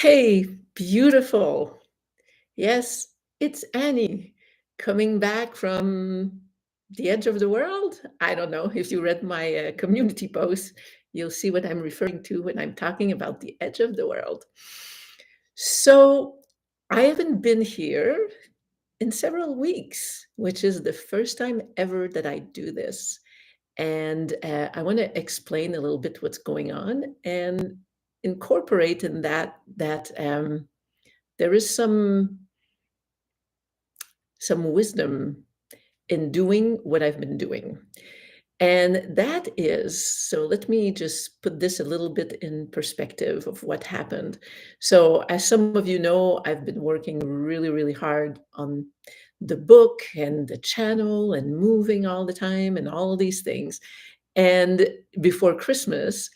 Hey, beautiful. Yes, it's Annie coming back from the edge of the world. I don't know if you read my community post, you'll see what I'm referring to when I'm talking about the edge of the world. So, I haven't been here in several weeks, which is the first time ever that I do this. And I want to explain a little bit what's going on and incorporate in that there is some wisdom in doing what I've been doing. And that is, so let me just put this a little bit in perspective of what happened. So, as some of you know, I've been working really, really hard on the book and the channel and moving all the time and all of these things. And before Christmas,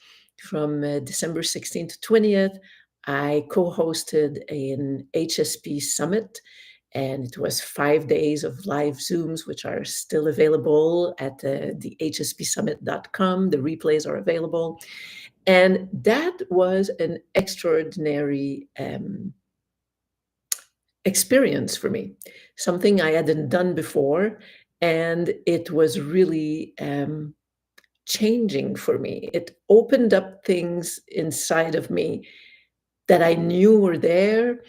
from December 16th to 20th, I co hosted an HSP summit, and it was 5 days of live Zooms, which are still available at the hspsummit.com. The replays are available. And that was an extraordinary experience for me, something I hadn't done before. And it was really changing for me. It opened up things inside of me that I knew were there,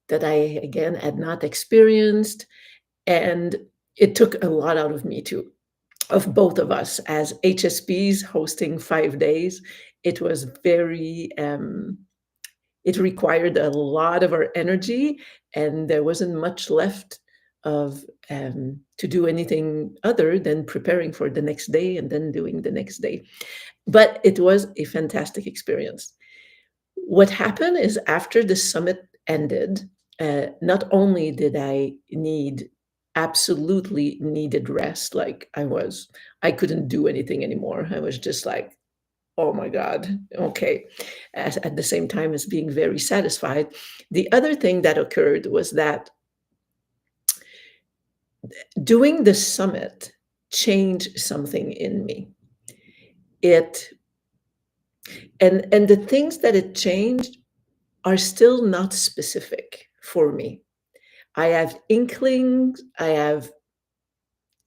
that I, again, had not experienced. And it took a lot out of me too, of both of us as HSPs hosting 5 days. It was it required a lot of our energy, and there wasn't much left of to do anything other than preparing for the next day and then doing the next day. But it was a fantastic experience. What happened is after the summit ended, not only did I need absolutely needed rest, like I couldn't do anything anymore. I was just like, oh my God, okay. At the same time as being very satisfied. The other thing that occurred was that doing the summit changed something in me. It and the things that it changed are still not specific for me. I have inklings, I have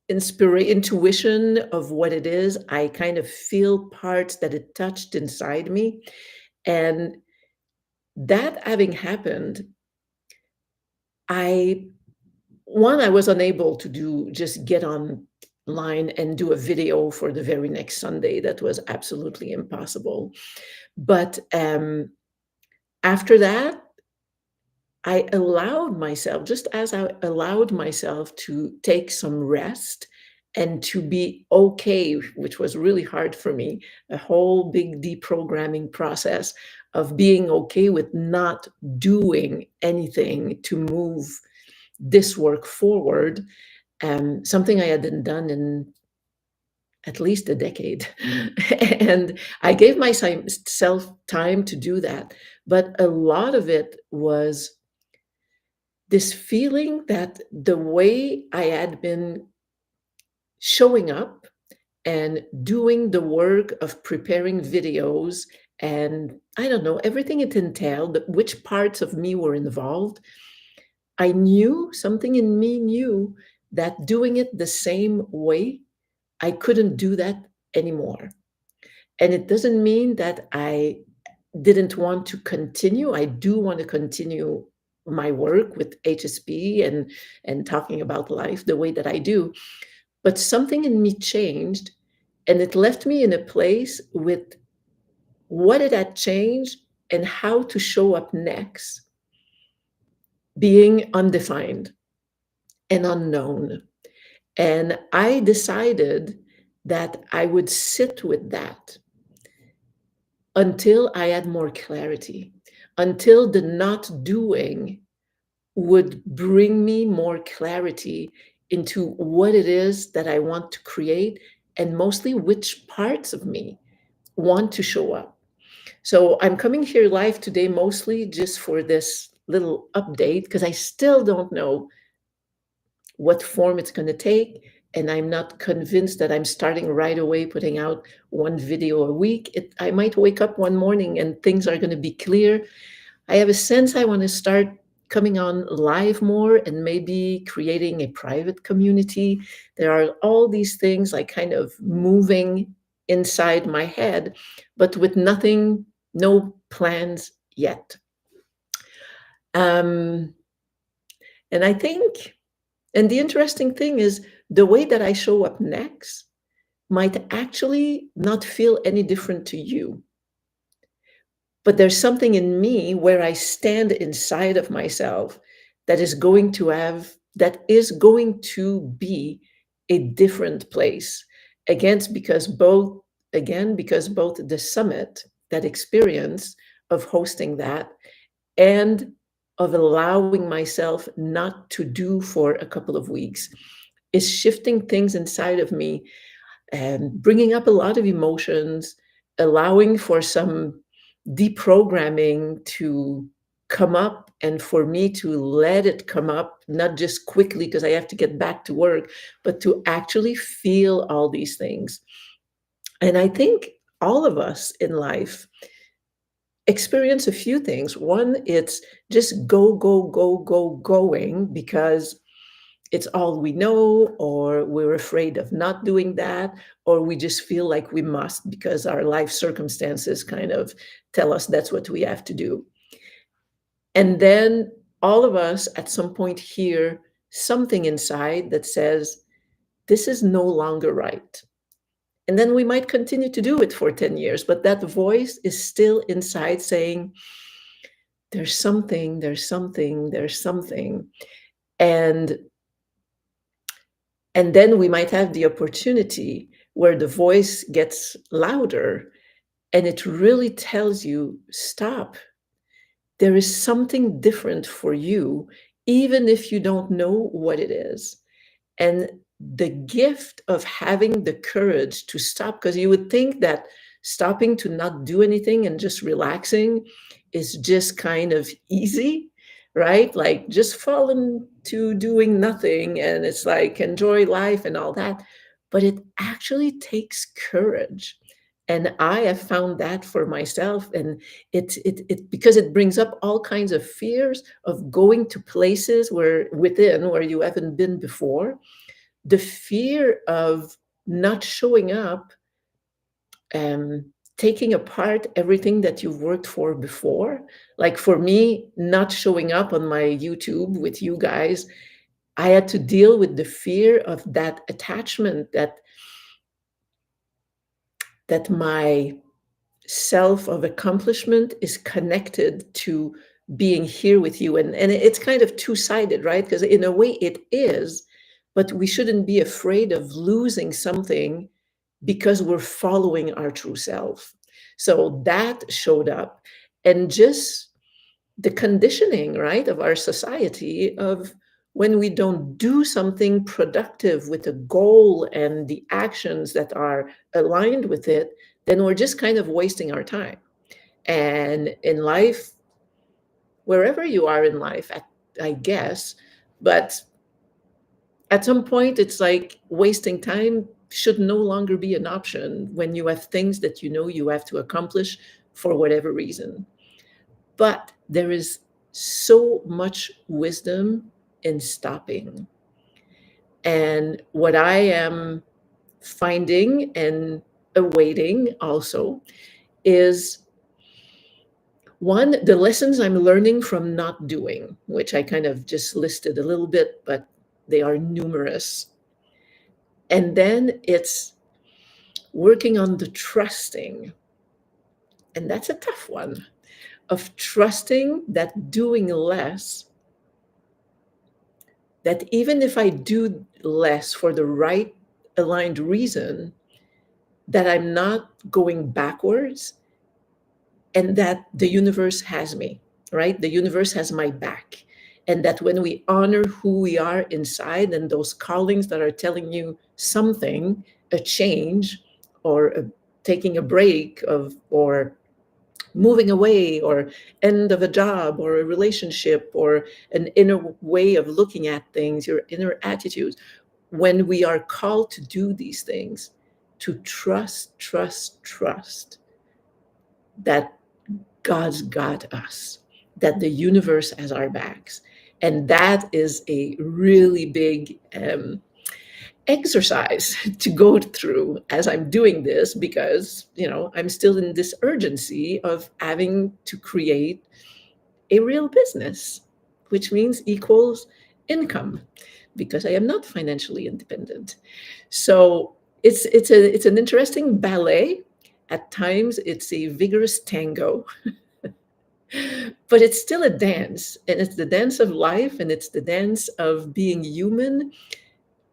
intuition of what it is. I kind of feel parts that it touched inside me. And that having happened, I I was unable to just get online and do a video for the very next Sunday. That was absolutely impossible. But after that, I allowed myself, just as I allowed myself to take some rest and to be okay, which was really hard for me, a whole big deprogramming process of being okay with not doing anything to move this work forward, something I hadn't done in at least a decade. And I gave myself time to do that. But a lot of it was this feeling that the way I had been showing up and doing the work of preparing videos and I don't know, everything it entailed, which parts of me were involved, I knew, something in me knew that doing it the same way, I couldn't do that anymore. And it doesn't mean that I didn't want to continue. I do want to continue my work with HSP and talking about life the way that I do. But something in me changed, and it left me in a place with what it had changed and how to show up next, being undefined and unknown. And I decided that I would sit with that until I had more clarity, until the not doing would bring me more clarity into what it is that I want to create and mostly which parts of me want to show up. So I'm coming here live today mostly just for this little update because I still don't know what form it's going to take. And I'm not convinced that I'm starting right away putting out one video a week. I might wake up one morning and things are going to be clear. I have a sense I want to start coming on live more and maybe creating a private community. There are all these things like kind of moving inside my head, but with nothing, no plans yet. Um, and I think, and the interesting thing is the way that I show up next might actually not feel any different to you. But there's something in me where I stand inside of myself that is going to be a different place. Against because both Again, because both the summit, that experience of hosting that, and of allowing myself not to do for a couple of weeks is shifting things inside of me and bringing up a lot of emotions, allowing for some deprogramming to come up and for me to let it come up, not just quickly because I have to get back to work, but to actually feel all these things. And I think all of us in life experience a few things. One, it's just go, go, go, go, going because it's all we know, or we're afraid of not doing that, or we just feel like we must because our life circumstances kind of tell us that's what we have to do. And then all of us at some point hear something inside that says, this is no longer right. And then we might continue to do it for 10 years, but that voice is still inside saying, there's something, there's something, there's something. And And then we might have the opportunity where the voice gets louder and it really tells you, stop. There is something different for you, even if you don't know what it is. And the gift of having the courage to stop, because you would think that stopping to not do anything and just relaxing is just kind of easy, right? Like just fall into doing nothing and it's like enjoy life and all that. But it actually takes courage. And I have found that for myself. And it because it brings up all kinds of fears of going to places where you haven't been before, the fear of not showing up, um, taking apart everything that you've worked for before. Like for me, not showing up on my YouTube with you guys, I had to deal with the fear of that attachment that my self of accomplishment is connected to being here with you. And it's kind of two-sided, right? Because in a way it is, but we shouldn't be afraid of losing something because we're following our true self. So that showed up. And just the conditioning, right, of our society of when we don't do something productive with a goal and the actions that are aligned with it, then we're just kind of wasting our time. And in life, wherever you are in life, I guess, but at some point, it's like wasting time should no longer be an option when you have things that you know you have to accomplish for whatever reason. But there is so much wisdom in stopping. And what I am finding and awaiting also is one, the lessons I'm learning from not doing, which I kind of just listed a little bit, but they are numerous. And then it's working on the trusting. And that's a tough one, of trusting that doing less, that even if I do less for the right aligned reason, that I'm not going backwards and that the universe has me, right? The universe has my back. And that when we honor who we are inside and those callings that are telling you something, a change or taking a break or moving away or end of a job or a relationship or an inner way of looking at things, your inner attitudes, when we are called to do these things, to trust that God's got us, that the universe has our backs. And that is a really big exercise to go through as I'm doing this, because, I'm still in this urgency of having to create a real business, which means equals income, because I am not financially independent. So it's an interesting ballet. At times, it's a vigorous tango, but it's still a dance, and it's the dance of life, and it's the dance of being human,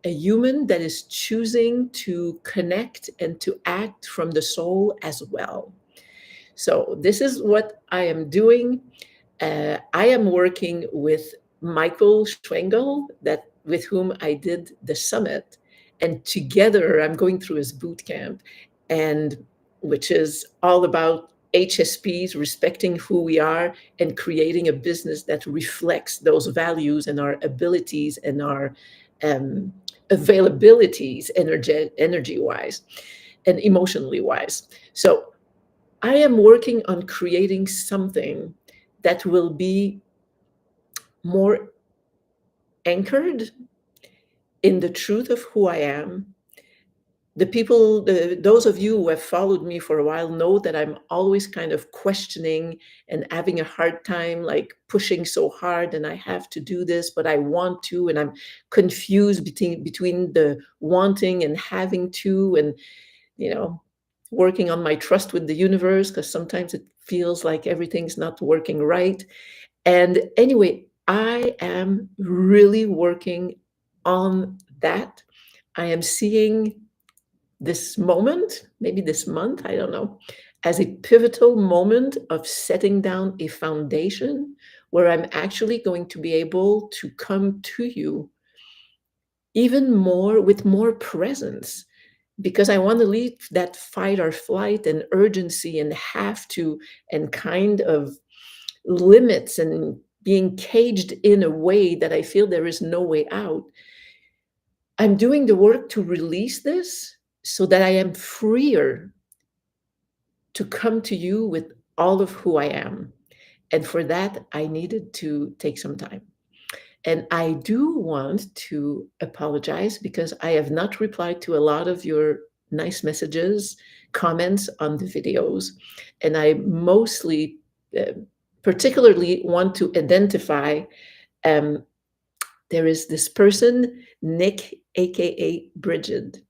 a human that is choosing to connect and to act from the soul as well. So this is what I am doing. I am working with Michael Schwengel, that with whom I did the summit, and together I'm going through his boot camp, and which is all about HSPs, respecting who we are and creating a business that reflects those values and our abilities and our um, availabilities, energy wise and emotionally wise. So I am working on creating something that will be more anchored in the truth of who I am. Those of you who have followed me for a while know that I'm always kind of questioning and having a hard time, like pushing so hard, and I have to do this, but I want to, and I'm confused between the wanting and having to, and you know, working on my trust with the universe, because sometimes it feels like everything's not working right. And anyway, I am really working on that. I am seeing this moment, maybe this month, I don't know, as a pivotal moment of setting down a foundation where I'm actually going to be able to come to you even more with more presence, because I want to leave that fight or flight and urgency and have to and kind of limits and being caged in a way that I feel there is no way out. I'm doing the work to release this so that I am freer to come to you with all of who I am. And for that, I needed to take some time. And I do want to apologize because I have not replied to a lot of your nice messages, comments on the videos. And I mostly, uh, particularly want to identify, um, there is this person, Nick, AKA Bridget.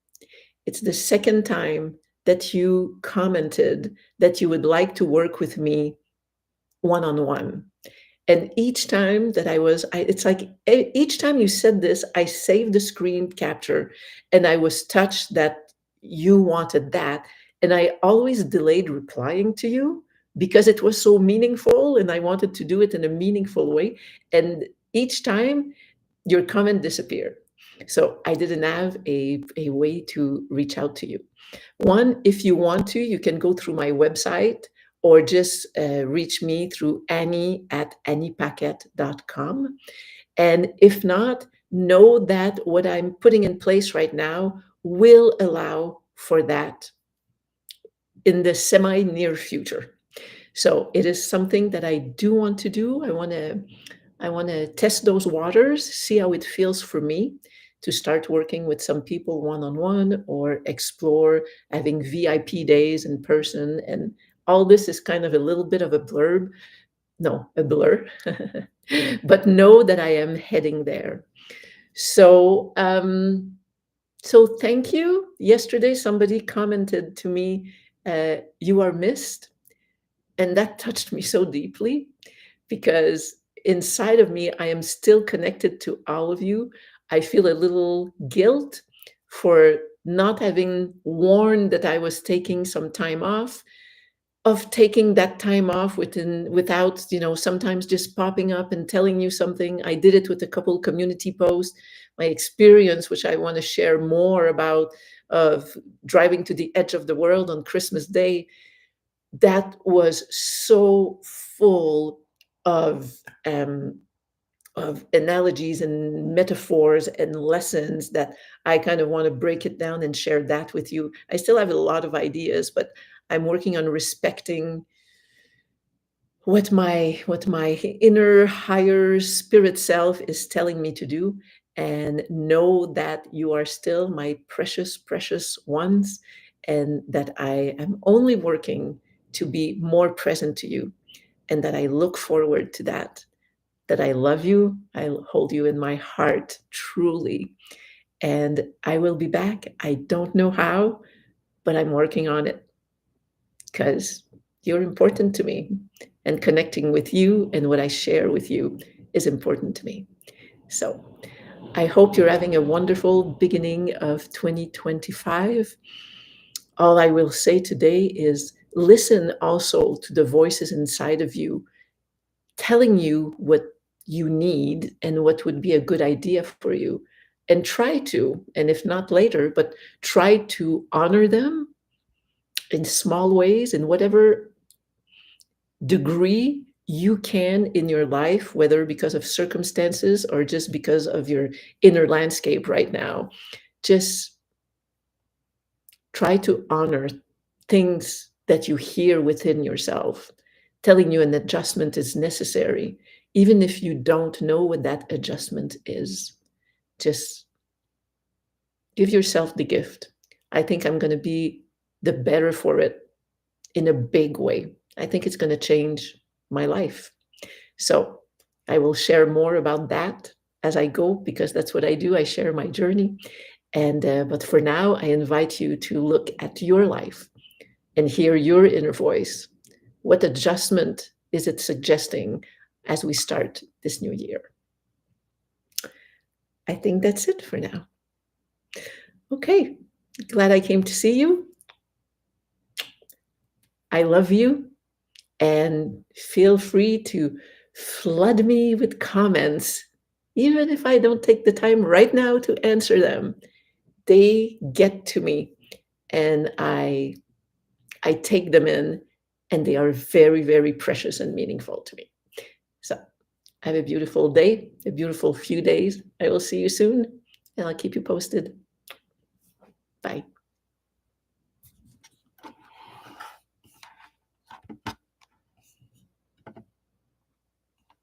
It's the second time that you commented that you would like to work with me one on one. And each time that it's like each time you said this, I saved the screen capture and I was touched that you wanted that. And I always delayed replying to you because it was so meaningful and I wanted to do it in a meaningful way. And each time your comment disappeared. So I didn't have a way to reach out to you. One, if you want to, you can go through my website or just reach me through Annie at anniepaquette.com. And if not, know that what I'm putting in place right now will allow for that in the semi near future. So it is something that I do want to do. I want to test those waters, see how it feels for me to start working with some people one on one or explore having VIP days in person. And all this is kind of a little bit of a blurb. No, a blur. But know that I am heading there. So, so thank you. Yesterday, somebody commented to me, "You are missed," and that touched me so deeply because inside of me, I am still connected to all of you. I feel a little guilt for not having warned that I was taking some time off, of taking that time off without, sometimes just popping up and telling you something. I did it with a couple community posts, my experience, which I want to share more about, of driving to the edge of the world on Christmas Day. That was so full of analogies and metaphors and lessons that I kind of want to break it down and share that with you. I still have a lot of ideas, but I'm working on respecting what my inner higher spirit self is telling me to do, and know that you are still my precious precious ones, and that I am only working to be more present to you, and that I look forward to that I love you, I hold you in my heart truly, and I will be back. I don't know how, but I'm working on it because you're important to me. And connecting with you and what I share with you is important to me. So I hope you're having a wonderful beginning of 2025. All I will say today is listen also to the voices inside of you telling you what you need and what would be a good idea for you. And try to, and if not later, but try to honor them in small ways, in whatever degree you can in your life, whether because of circumstances or just because of your inner landscape right now. Just try to honor things that you hear within yourself, telling you an adjustment is necessary, even if you don't know what that adjustment is. Just give yourself the gift. I think I'm going to be the better for it in a big way. I think it's going to change my life. So I will share more about that as I go, because that's what I do. I share my journey. And but for now, I invite you to look at your life and hear your inner voice. What adjustment is it suggesting as we start this new year? I think that's it for now. Okay, glad I came to see you. I love you, and feel free to flood me with comments, even if I don't take the time right now to answer them. They get to me, and I take them in, and they are very, very precious and meaningful to me. So have a beautiful day, a beautiful few days. I will see you soon, and I'll keep you posted.